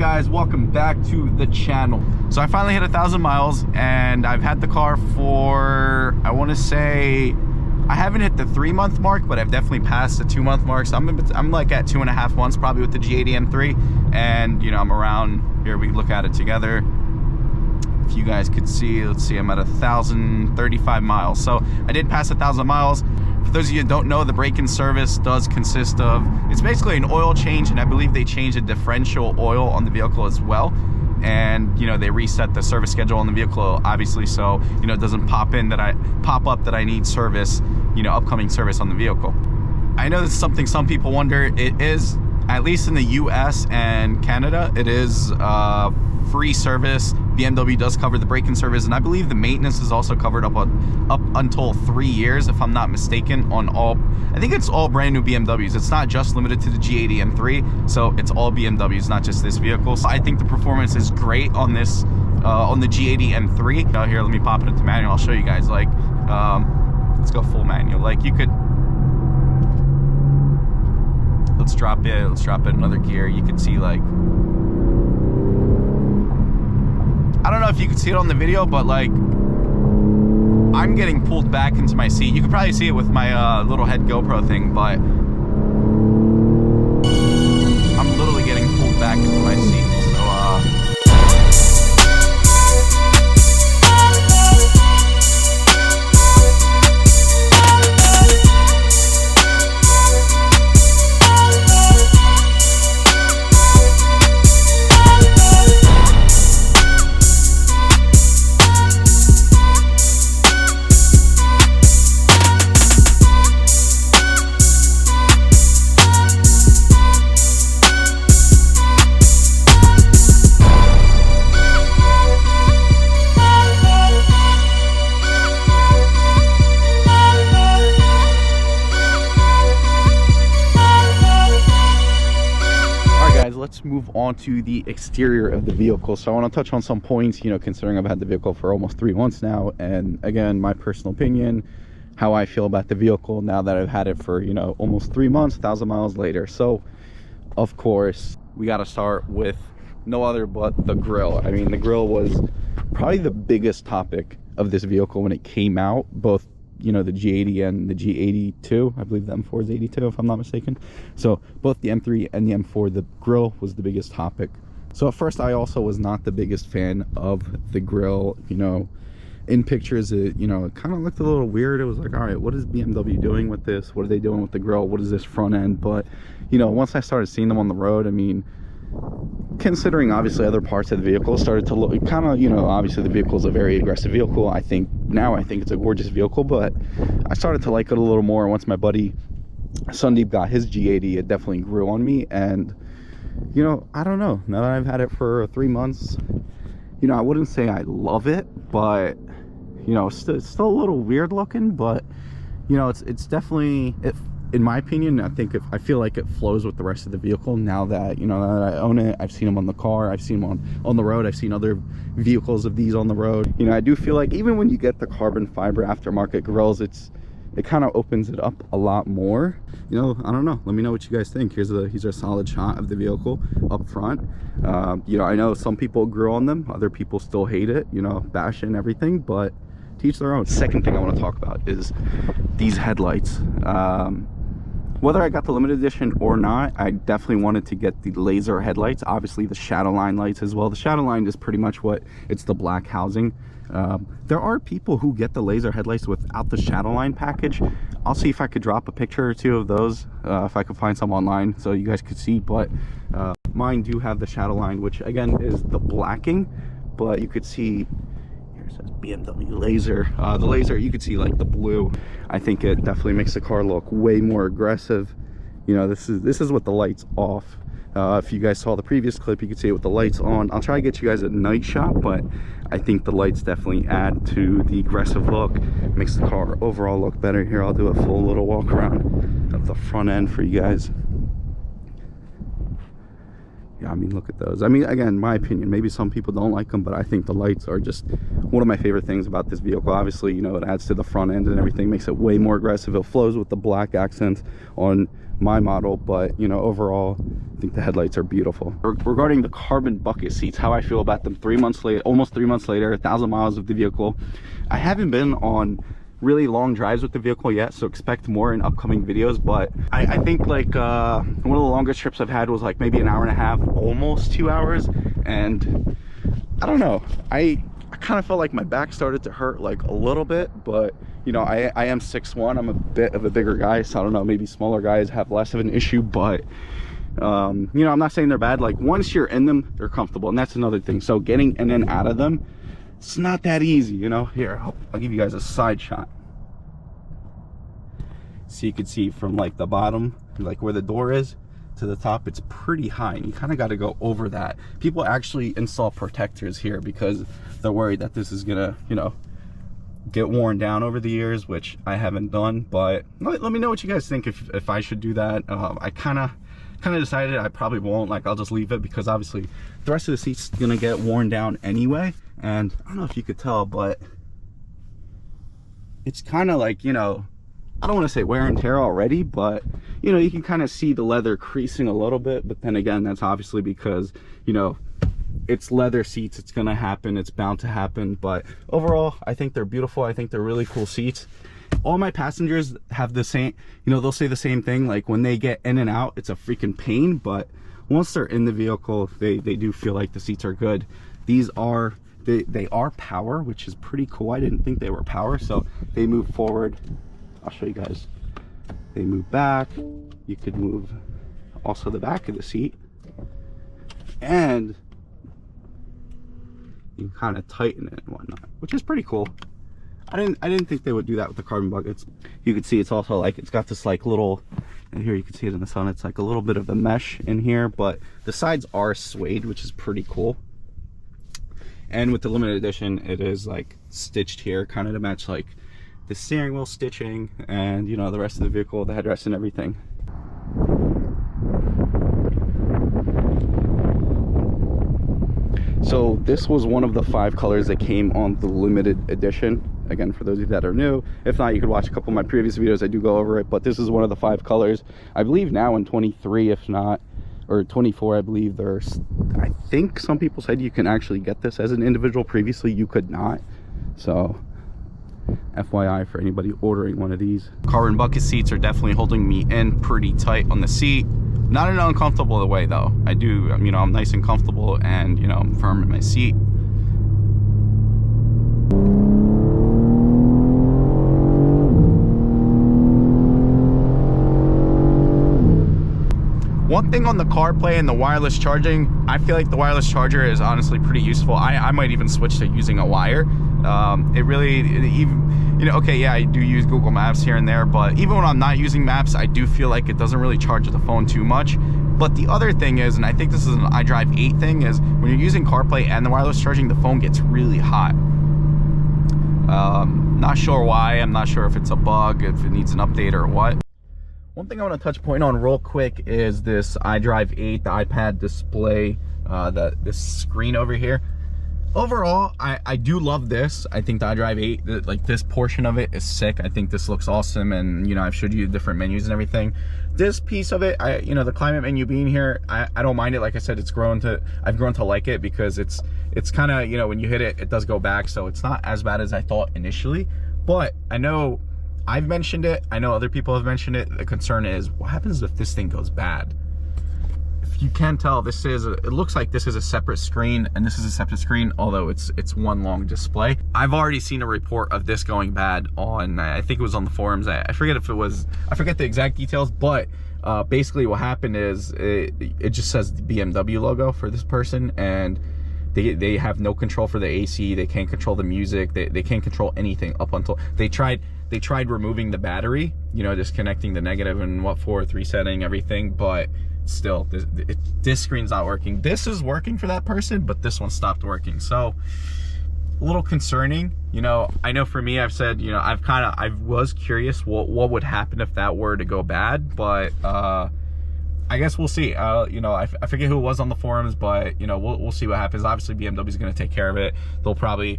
guys, welcome back to the channel. So I finally hit 1,000 miles and I've had the car for, I want to say, I haven't hit the 3-month mark, but I've definitely passed the 2-month mark. So I'm like at 2.5 months probably with the G80 M3, and you know, I'm around here. We look at it together. If you guys could see, let's see, I'm at 1,035 miles. So I did pass 1,000 miles. For those of you that don't know, the break-in service does consist of, it's basically an oil change, and I believe they changed the differential oil on the vehicle as well. And you know, they reset the service schedule on the vehicle, obviously, so you know, it doesn't pop up that I need service, you know, upcoming service on the vehicle. I know this is something some people wonder. It is, at least in the US and Canada, it is free service. BMW does cover the break-in service, and I believe the maintenance is also covered up until 3 years, if I'm not mistaken, on all, I think it's all brand new BMWs. It's not just limited to the G80 M3, so it's all BMWs, not just this vehicle. So I think the performance is great on this, on the G80 M3. Now here, let me pop it into manual. I'll show you guys, like, let's go full manual. Like, you could, let's drop it another gear. You can see, like, I don't know if you can see it on the video, but like, I'm getting pulled back into my seat. You can probably see it with my little head GoPro thing, but I'm literally getting pulled back into my seat. Let's move on to the exterior of the vehicle. So I want to touch on some points, you know, considering I've had the vehicle for almost 3 months now, and again, my personal opinion, how I feel about the vehicle now that I've had it for, you know, almost 3 months, 1,000 miles later. So of course we got to start with no other but the grille. I mean, the grille was probably the biggest topic of this vehicle when it came out, both, you know, the G80 and the G82. I believe the M4 is 82 if I'm not mistaken. So both the M3 and the M4, the grille was the biggest topic. So at first I also was not the biggest fan of the grille. You know, in pictures it, you know, it kind of looked a little weird. It was like, all right, what is BMW doing with this? What are they doing with the grille? What is this front end? But you know, once I started seeing them on the road, I mean, considering obviously other parts of the vehicle started to look kind of, you know, obviously the vehicle is a very aggressive vehicle. I think it's a gorgeous vehicle, but I started to like it a little more once my buddy Sundeep got his G80. It definitely grew on me, and you know, I don't know, now that I've had it for 3 months, you know, I wouldn't say I love it, but you know, it's still a little weird looking, but you know, it's definitely, in my opinion, I feel like it flows with the rest of the vehicle now that, you know, now that I own it. I've seen them on the car, I've seen them on the road, I've seen other vehicles of these on the road. You know, I do feel like even when you get the carbon fiber aftermarket grills, it kind of opens it up a lot more. You know, I don't know, let me know what you guys think. Here's a solid shot of the vehicle up front. You know, I know some people grill on them, other people still hate it, you know, bash it and everything, but to each their own. Second thing I want to talk about is these headlights. Whether I got the limited edition or not, I definitely wanted to get the laser headlights, obviously the shadow line lights as well. The shadow line is pretty much it's the black housing. There are people who get the laser headlights without the shadow line package. I'll see if I could drop a picture or two of those, if I could find some online so you guys could see, but mine do have the shadow line, which again is the blacking, but you could see, it says BMW laser. The laser, you could see like the blue. I think it definitely makes the car look way more aggressive. You know, this is with the lights off. If you guys saw the previous clip, you could see it with the lights on. I'll try to get you guys a night shot, but I think the lights definitely add to the aggressive look. Makes the car overall look better. Here, I'll do a full little walk around of the front end for you guys. Yeah, I mean, look at those. I mean, again, my opinion, maybe some people don't like them, but I think the lights are just one of my favorite things about this vehicle. Obviously, you know, it adds to the front end and everything, makes it way more aggressive. It flows with the black accents on my model, but you know, overall I think the headlights are beautiful. Regarding the carbon bucket seats, how I feel about them 3 months later, almost 3 months later, 1,000 miles of the vehicle. I haven't been on really long drives with the vehicle yet, so expect more in upcoming videos, but I think like one of the longest trips I've had was like maybe an hour and a half, almost 2 hours, and I don't know, I kind of felt like my back started to hurt like a little bit, but you know, I am 6'1", I'm a bit of a bigger guy, so I don't know, maybe smaller guys have less of an issue, but you know, I'm not saying they're bad. Like once you're in them, they're comfortable, and that's another thing. So getting in and out of them, it's not that easy, you know. Here, I'll give you guys a side shot so you can see from like the bottom, like where the door is, to the top, it's pretty high, and you kind of got to go over that. People actually install protectors here because they're worried that this is gonna, you know, get worn down over the years, which I haven't done. But let me know what you guys think if I should do that. I kind of decided I probably won't. Like, I'll just leave it because obviously the rest of the seat's gonna get worn down anyway. And I don't know if you could tell, but it's kind of like, you know, I don't want to say wear and tear already, but you know, you can kind of see the leather creasing a little bit. But then again, that's obviously because, you know, it's leather seats, it's gonna happen, it's bound to happen. But overall, I think they're beautiful. I think they're really cool seats. All my passengers have the same, you know, they'll say the same thing, like when they get in and out, it's a freaking pain, but once they're in the vehicle, they do feel like the seats are good. These are, they are power, which is pretty cool. I didn't think they were power. So they move forward, I'll show you guys. They move back, you could move also the back of the seat, and you can kind of tighten it and whatnot, which is pretty cool. I didn't think they would do that with the carbon buckets. You can see it's also like, it's got this like little, and here you can see it in the sun, it's like a little bit of a mesh in here, but the sides are suede, which is pretty cool. And with the limited edition, it is like stitched here, kind of to match like the steering wheel stitching and, you know, the rest of the vehicle, the headrest and everything. So this was one of the 5 colors that came on the limited edition. Again, for those of you that are new, if not, you could watch a couple of my previous videos. I do go over it, but this is one of the 5 colors. I believe now in 23, if not, or 24, I believe there's, I think some people said you can actually get this as an individual. Previously, you could not. So FYI for anybody ordering one of these. Carbon bucket seats are definitely holding me in pretty tight on the seat. Not in an uncomfortable way though. I do, you know, I'm nice and comfortable, and you know, I'm firm in my seat. One thing on the CarPlay and the wireless charging, I feel like the wireless charger is honestly pretty useful. I might even switch to using a wire. Even, you know, okay, yeah, I do use Google Maps here and there, but even when I'm not using maps, I do feel like it doesn't really charge the phone too much. But the other thing is, and I think this is an iDrive 8 thing, is when you're using CarPlay and the wireless charging, the phone gets really hot. Not sure why. I'm not sure if it's a bug, if it needs an update or what. One thing I want to touch point on real quick is this iDrive 8, the iPad display, this screen over here. Overall, I do love this. I think the iDrive 8, like this portion of it is sick. I think this looks awesome, and you know, I've showed you different menus and everything. This piece of it, you know, the climate menu being here, I don't mind it. Like I said, I've grown to like it because it's kind of, you know, when you hit it, it does go back, so it's not as bad as I thought initially. But I know I've mentioned it, I know other people have mentioned it. The concern is, what happens if this thing goes bad? If you can tell, it looks like this is a separate screen, and this is a separate screen, although it's one long display. I've already seen a report of this going bad on, I think it was on the forums. I forget if it was, I forget the exact details, but basically what happened is it just says the BMW logo for this person, and they have no control for the AC. They can't control the music. They can't control anything up until they tried removing the battery, you know, disconnecting the negative and what for, resetting everything, but still this screen's not working. This is working for that person, but this one stopped working. So a little concerning. You know, I know for me, I've said, you know, I was curious what would happen if that were to go bad, but I I guess we'll see. You know, I forget who it was on the forums, but you know, we'll see what happens. Obviously, BMW's going to take care of it. They'll probably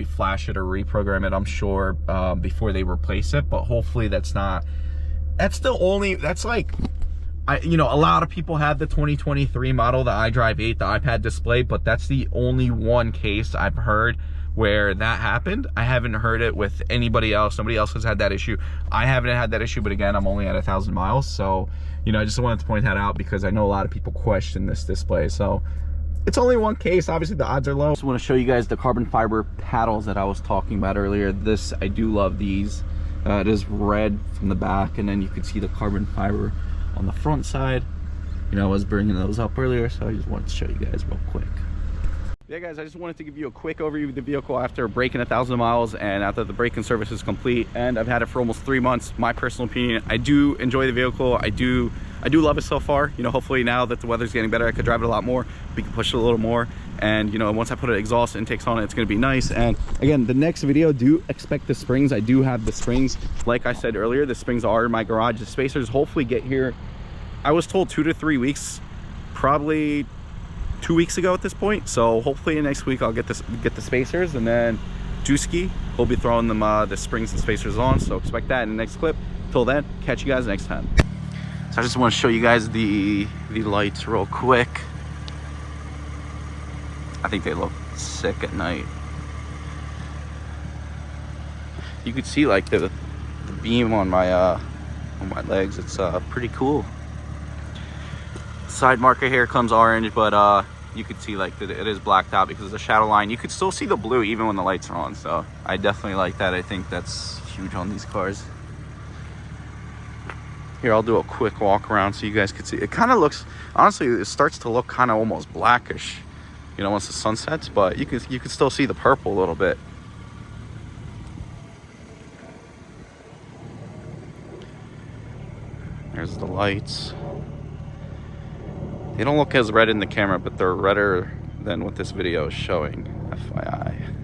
flash it or reprogram it, I'm sure, before they replace it. But hopefully, that's like, you know, a lot of people have the 2023 model, the iDrive 8, the iPad display, but that's the only one case I've heard where that happened. I haven't heard it with anybody else. Somebody else has had that issue. I haven't had that issue, but again, I'm only at 1,000 miles. So, you know, I just wanted to point that out because I know a lot of people question this display. So it's only one case. Obviously the odds are low. I just want to show you guys the carbon fiber paddles that I was talking about earlier. I do love these. It is red from the back, and then you can see the carbon fiber on the front side. You know, I was bringing those up earlier, so I just wanted to show you guys real quick. Yeah guys, I just wanted to give you a quick overview of the vehicle after breaking 1,000 miles and after the break-in service is complete, and I've had it for almost 3 months. My personal opinion, I do enjoy the vehicle. I do love it so far. You know, hopefully now that the weather's getting better, I could drive it a lot more. We can push it a little more, and you know, once I put an exhaust intakes on it, it's going to be nice. And again, the next video, do expect the springs. I do have the springs. Like I said earlier, the springs are in my garage. The spacers hopefully get here, I was told 2 to 3 weeks, probably 2 weeks ago at this point. So hopefully next week I'll get the spacers, and then Juski will be throwing them the springs and spacers on. So expect that in the next clip. Till then, catch you guys next time. So I just want to show you guys the lights real quick. I think they look sick at night. You could see like the beam on my legs. It's pretty cool. Side marker here comes orange, but you could see like that it is blacked out because of the shadow line. You could still see the blue even when the lights are on, so I definitely like that. I think that's huge on these cars. Here, I'll do a quick walk around so you guys can see. It kind of looks, honestly, it starts to look kind of almost blackish, you know, once the sun sets, but you can still see the purple a little bit. There's the lights. They don't look as red in the camera, but they're redder than what this video is showing, FYI.